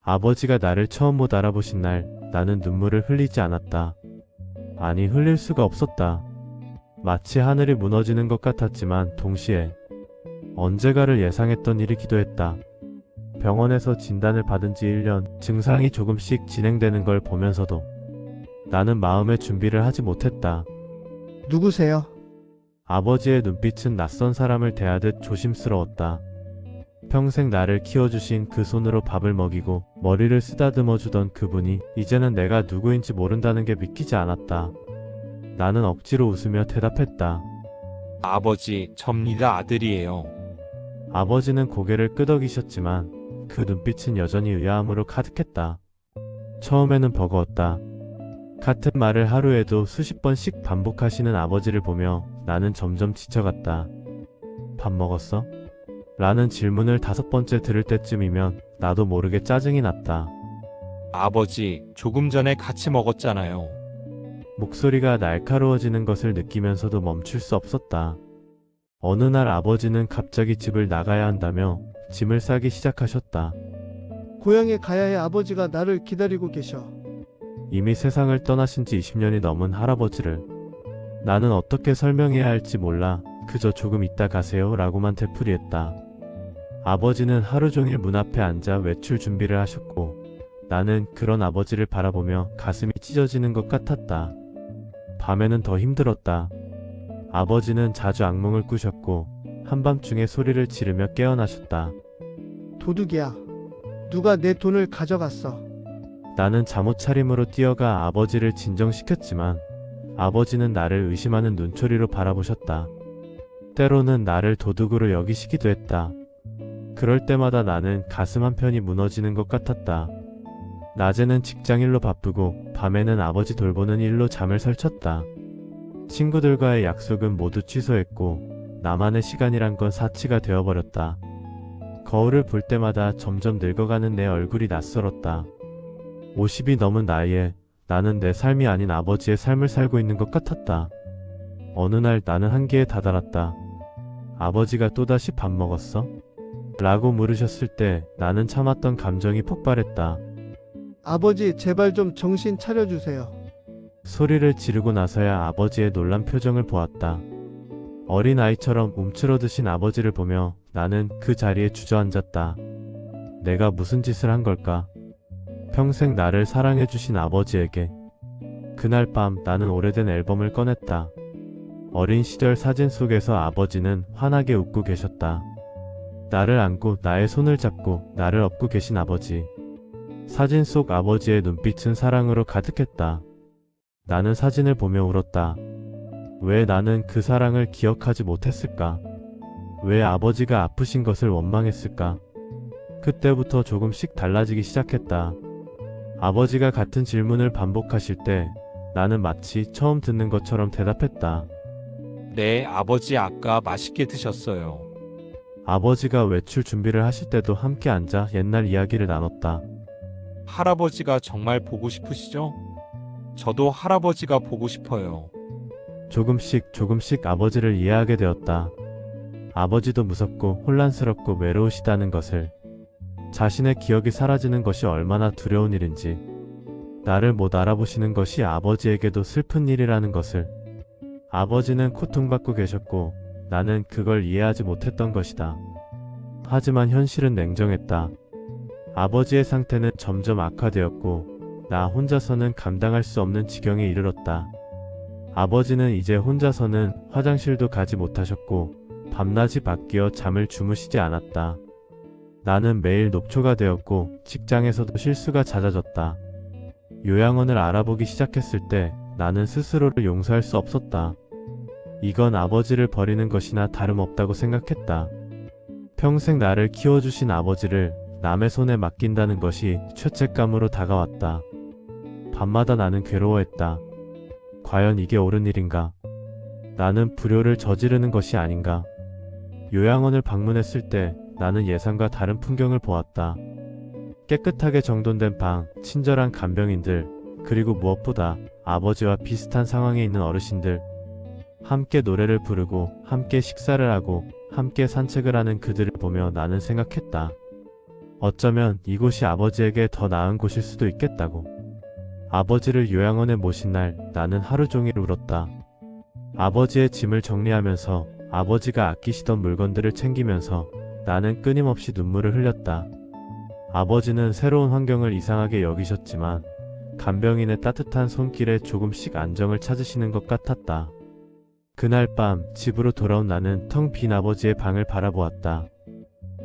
아버지가 나를 처음 못 알아보신 날 나는 눈물을 흘리지 않았다. 아니, 흘릴 수가 없었다. 마치 하늘이 무너지는 것 같았지만 동시에 언제가를 예상했던 일이기도 했다. 병원에서 진단을 받은 지 1년, 증상이 조금씩 진행되는 걸 보면서도 나는 마음의 준비를 하지 못했다. 누구세요? 아버지의 눈빛은 낯선 사람을 대하듯 조심스러웠다. 평생 나를 키워주신 그 손으로 밥을 먹이고 머리를 쓰다듬어 주던 그분이 이제는 내가 누구인지 모른다는 게 믿기지 않았다. 나는 억지로 웃으며 대답했다. 아버지, 접니다. 아들이에요. 아버지는 고개를 끄덕이셨지만 그 눈빛은 여전히 의아함으로 가득했다. 처음에는 버거웠다. 같은 말을 하루에도 수십 번씩 반복하시는 아버지를 보며 나는 점점 지쳐갔다. 밥 먹었어? 라는 질문을 5번째 들을 때쯤이면 나도 모르게 짜증이 났다. 아버지, 조금 전에 같이 먹었잖아요. 목소리가 날카로워지는 것을 느끼면서도 멈출 수 없었다. 어느 날 아버지는 갑자기 집을 나가야 한다며 짐을 싸기 시작하셨다. 고향에 가야 해. 아버지가 나를 기다리고 계셔. 이미 세상을 떠나신 지 20년이 넘은 할아버지를 나는 어떻게 설명해야 할지 몰라 그저 조금 있다 가세요 라고만 되풀이했다. 아버지는 하루 종일 문 앞에 앉아 외출 준비를 하셨고 나는 그런 아버지를 바라보며 가슴이 찢어지는 것 같았다. 밤에는 더 힘들었다. 아버지는 자주 악몽을 꾸셨고 한밤중에 소리를 지르며 깨어나셨다. 도둑이야. 누가 내 돈을 가져갔어. 나는 잠옷 차림으로 뛰어가 아버지를 진정시켰지만 아버지는 나를 의심하는 눈초리로 바라보셨다. 때로는 나를 도둑으로 여기시기도 했다. 그럴 때마다 나는 가슴 한편이 무너지는 것 같았다. 낮에는 직장일로 바쁘고 밤에는 아버지 돌보는 일로 잠을 설쳤다. 친구들과의 약속은 모두 취소했고 나만의 시간이란 건 사치가 되어버렸다. 거울을 볼 때마다 점점 늙어가는 내 얼굴이 낯설었다. 50이 넘은 나이에 나는 내 삶이 아닌 아버지의 삶을 살고 있는 것 같았다. 어느 날 나는 한계에 다다랐다. 아버지가 또다시 밥 먹었어? 라고 물으셨을 때 나는 참았던 감정이 폭발했다. 아버지, 제발 좀 정신 차려주세요. 소리를 지르고 나서야 아버지의 놀란 표정을 보았다. 어린아이처럼 움츠러드신 아버지를 보며 나는 그 자리에 주저앉았다. 내가 무슨 짓을 한 걸까? 평생 나를 사랑해주신 아버지에게. 그날 밤 나는 오래된 앨범을 꺼냈다. 어린 시절 사진 속에서 아버지는 환하게 웃고 계셨다. 나를 안고 나의 손을 잡고 나를 업고 계신 아버지. 사진 속 아버지의 눈빛은 사랑으로 가득했다. 나는 사진을 보며 울었다. 왜 나는 그 사랑을 기억하지 못했을까? 왜 아버지가 아프신 것을 원망했을까? 그때부터 조금씩 달라지기 시작했다. 아버지가 같은 질문을 반복하실 때 나는 마치 처음 듣는 것처럼 대답했다. 네, 아버지 아까 맛있게 드셨어요. 아버지가 외출 준비를 하실 때도 함께 앉아 옛날 이야기를 나눴다. 할아버지가 정말 보고 싶으시죠? 저도 할아버지가 보고 싶어요. 조금씩 아버지를 이해하게 되었다. 아버지도 무섭고 혼란스럽고 외로우시다는 것을, 자신의 기억이 사라지는 것이 얼마나 두려운 일인지, 나를 못 알아보시는 것이 아버지에게도 슬픈 일이라는 것을. 아버지는 고통받고 계셨고 나는 그걸 이해하지 못했던 것이다. 하지만 현실은 냉정했다. 아버지의 상태는 점점 악화되었고 나 혼자서는 감당할 수 없는 지경에 이르렀다. 아버지는 이제 혼자서는 화장실도 가지 못하셨고 밤낮이 바뀌어 잠을 주무시지 않았다. 나는 매일 녹초가 되었고 직장에서도 실수가 잦아졌다. 요양원을 알아보기 시작했을 때 나는 스스로를 용서할 수 없었다. 이건 아버지를 버리는 것이나 다름없다고 생각했다. 평생 나를 키워주신 아버지를 남의 손에 맡긴다는 것이 죄책감으로 다가왔다. 밤마다 나는 괴로워했다. 과연 이게 옳은 일인가? 나는 불효를 저지르는 것이 아닌가? 요양원을 방문했을 때 나는 예상과 다른 풍경을 보았다. 깨끗하게 정돈된 방, 친절한 간병인들, 그리고 무엇보다 아버지와 비슷한 상황에 있는 어르신들. 함께 노래를 부르고 함께 식사를 하고 함께 산책을 하는 그들을 보며 나는 생각했다. 어쩌면 이곳이 아버지에게 더 나은 곳일 수도 있겠다고. 아버지를 요양원에 모신 날 나는 하루 종일 울었다. 아버지의 짐을 정리하면서 아버지가 아끼시던 물건들을 챙기면서 나는 끊임없이 눈물을 흘렸다. 아버지는 새로운 환경을 이상하게 여기셨지만 간병인의 따뜻한 손길에 조금씩 안정을 찾으시는 것 같았다. 그날 밤 집으로 돌아온 나는 텅 빈 아버지의 방을 바라보았다.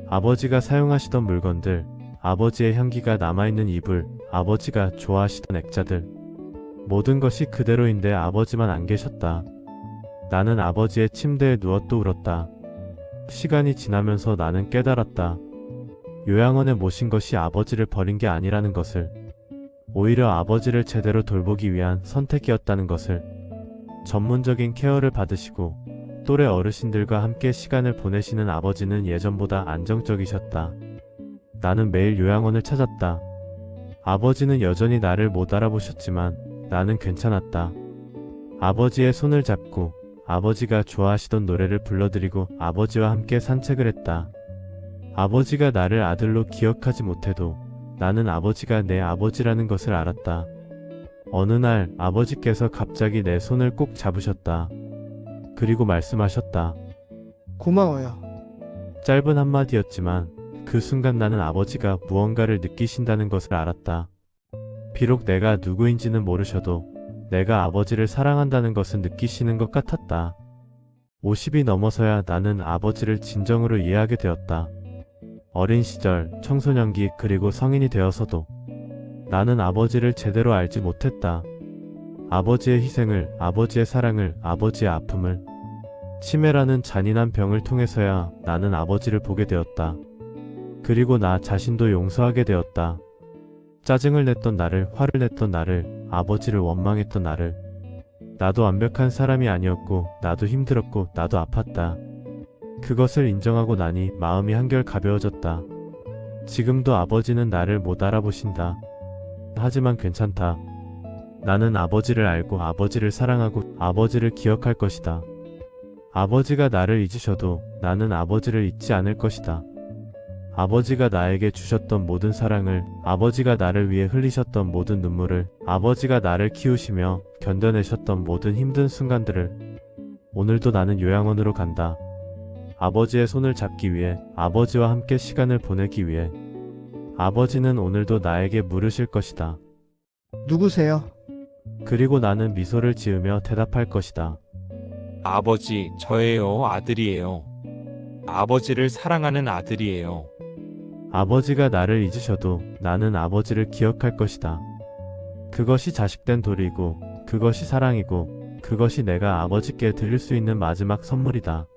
아버지가 사용하시던 물건들, 아버지의 향기가 남아있는 이불, 아버지가 좋아하시던 액자들. 모든 것이 그대로인데 아버지만 안 계셨다. 나는 아버지의 침대에 누워 또 울었다. 시간이 지나면서 나는 깨달았다. 요양원에 모신 것이 아버지를 버린 게 아니라는 것을. 오히려 아버지를 제대로 돌보기 위한 선택이었다는 것을. 전문적인 케어를 받으시고 또래 어르신들과 함께 시간을 보내시는 아버지는 예전보다 안정적이셨다. 나는 매일 요양원을 찾았다. 아버지는 여전히 나를 못 알아보셨지만 나는 괜찮았다. 아버지의 손을 잡고 아버지가 좋아하시던 노래를 불러드리고 아버지와 함께 산책을 했다. 아버지가 나를 아들로 기억하지 못해도 나는 아버지가 내 아버지라는 것을 알았다. 어느 날 아버지께서 갑자기 내 손을 꼭 잡으셨다. 그리고 말씀하셨다. 고마워요. 짧은 한마디였지만 그 순간 나는 아버지가 무언가를 느끼신다는 것을 알았다. 비록 내가 누구인지는 모르셔도 내가 아버지를 사랑한다는 것은 느끼시는 것 같았다. 50이 넘어서야 나는 아버지를 진정으로 이해하게 되었다. 어린 시절, 청소년기 그리고 성인이 되어서도 나는 아버지를 제대로 알지 못했다. 아버지의 희생을, 아버지의 사랑을, 아버지의 아픔을. 치매라는 잔인한 병을 통해서야 나는 아버지를 보게 되었다. 그리고 나 자신도 용서하게 되었다. 짜증을 냈던 나를, 화를 냈던 나를, 아버지를 원망했던 나를. 나도 완벽한 사람이 아니었고, 나도 힘들었고, 나도 아팠다. 그것을 인정하고 나니 마음이 한결 가벼워졌다. 지금도 아버지는 나를 못 알아보신다. 하지만 괜찮다. 나는 아버지를 알고 아버지를 사랑하고 아버지를 기억할 것이다. 아버지가 나를 잊으셔도 나는 아버지를 잊지 않을 것이다. 아버지가 나에게 주셨던 모든 사랑을, 아버지가 나를 위해 흘리셨던 모든 눈물을, 아버지가 나를 키우시며 견뎌내셨던 모든 힘든 순간들을. 오늘도 나는 요양원으로 간다. 아버지의 손을 잡기 위해, 아버지와 함께 시간을 보내기 위해. 아버지는 오늘도 나에게 물으실 것이다. 누구세요? 그리고 나는 미소를 지으며 대답할 것이다. 아버지, 저예요. 아들이에요. 아버지를 사랑하는 아들이에요. 아버지가 나를 잊으셔도 나는 아버지를 기억할 것이다. 그것이 자식된 도리이고, 그것이 사랑이고, 그것이 내가 아버지께 드릴 수 있는 마지막 선물이다.